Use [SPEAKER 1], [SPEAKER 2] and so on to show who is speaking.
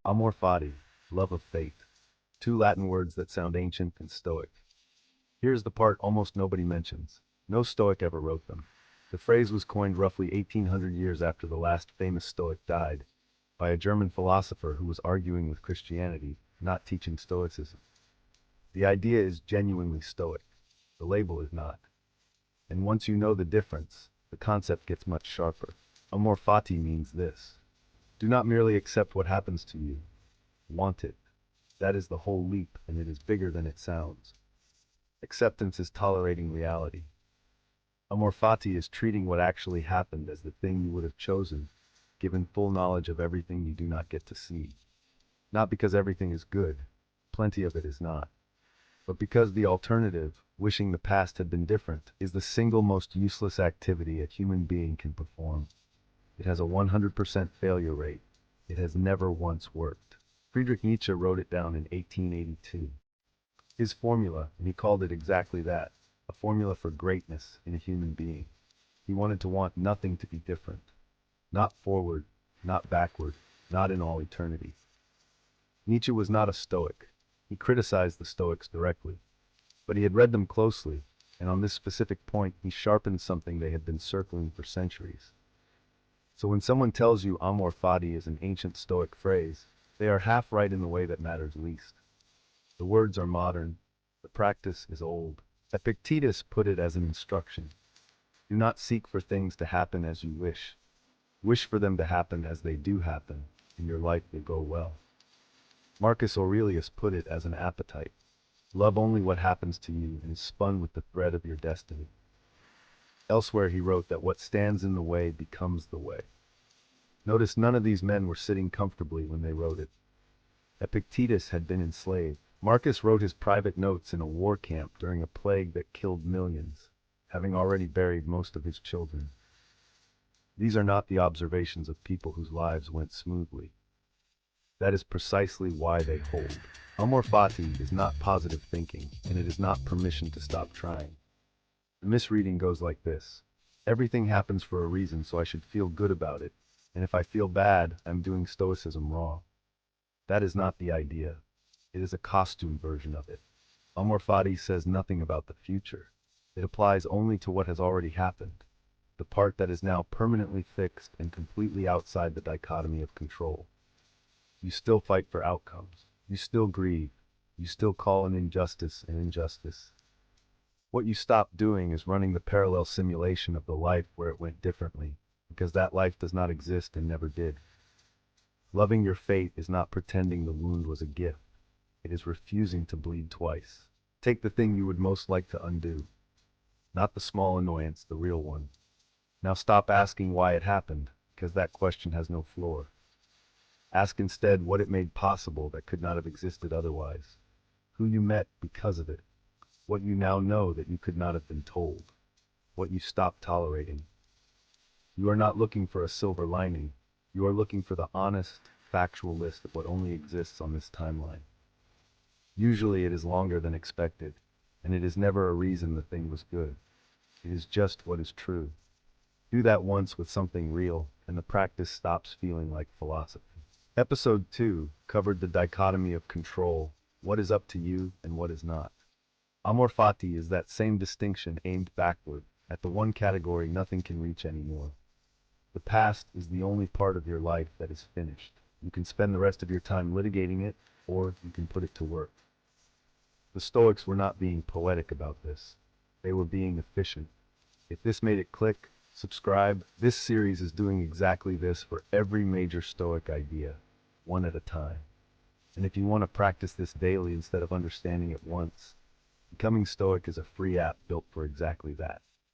[SPEAKER 1] Amor Fati, love of fate. Two Latin words that sound ancient and stoic. Here's the part almost nobody mentions. No Stoic ever wrote them. The phrase was coined roughly 1800 years after the last famous Stoic died, by a German philosopher who was arguing with Christianity, not teaching Stoicism. The idea is genuinely Stoic. The label is not. And once you know the difference, the concept gets much sharper. Amor Fati means this. Do not merely accept what happens to you. Want it. That is the whole leap, and it is bigger than it sounds. Acceptance is tolerating reality. Amor Fati is treating what actually happened as the thing you would have chosen, given full knowledge of everything you do not get to see. Not because everything is good, plenty of it is not, but because the alternative, wishing the past had been different, is the single most useless activity a human being can perform. It has a 100% failure rate. It has never once worked. Friedrich Nietzsche wrote it down in 1882. His formula, and he called it exactly that, a formula for greatness in a human being. He wanted to want nothing to be different. Not forward, not backward, not in all eternity. Nietzsche was not a Stoic. He criticized the Stoics directly. But he had read them closely, and on this specific point he sharpened something they had been circling for centuries. So when someone tells you Amor Fati is an ancient Stoic phrase, they are half right in the way that matters least. The words are modern, the practice is old. Epictetus put it as an instruction. Do not seek for things to happen as you wish. Wish for them to happen as they do happen, and your life will go well. Marcus Aurelius put it as an appetite. Love only what happens to you and is spun with the thread of your destiny. Elsewhere he wrote that what stands in the way becomes the way. Notice none of these men were sitting comfortably when they wrote it. Epictetus had been enslaved. Marcus wrote his private notes in a war camp during a plague that killed millions, having already buried most of his children. These are not the observations of people whose lives went smoothly. That is precisely why they hold. Amor Fati is not positive thinking, and it is not permission to stop trying. The misreading goes like this. Everything happens for a reason, so I should feel good about it, and if I feel bad, I'm doing Stoicism wrong. That is not the idea. It is a costume version of it. Amor Fati says nothing about the future. It applies only to what has already happened, the part that is now permanently fixed and completely outside the dichotomy of control. You still fight for outcomes. You still grieve. You still call an injustice an injustice. What you stop doing is running the parallel simulation of the life where it went differently, because that life does not exist and never did. Loving your fate is not pretending the wound was a gift. It is refusing to bleed twice. Take the thing you would most like to undo. Not the small annoyance, the real one. Now stop asking why it happened, because that question has no floor. Ask instead what it made possible that could not have existed otherwise. Who you met because of it. What you now know that you could not have been told. What you stopped tolerating. You are not looking for a silver lining. You are looking for the honest, factual list of what only exists on this timeline. Usually it is longer than expected, and it is never a reason the thing was good. It is just what is true. Do that once with something real, and the practice stops feeling like philosophy. Episode 2 covered the dichotomy of control, what is up to you and what is not. Amor Fati is that same distinction aimed backward, at the one category nothing can reach anymore. The past is the only part of your life that is finished. You can spend the rest of your time litigating it, or you can put it to work. The Stoics were not being poetic about this. They were being efficient. If this made it click, subscribe. This series is doing exactly this for every major Stoic idea, one at a time. And if you want to practice this daily instead of understanding it once, Becoming Stoic is a free app built for exactly that.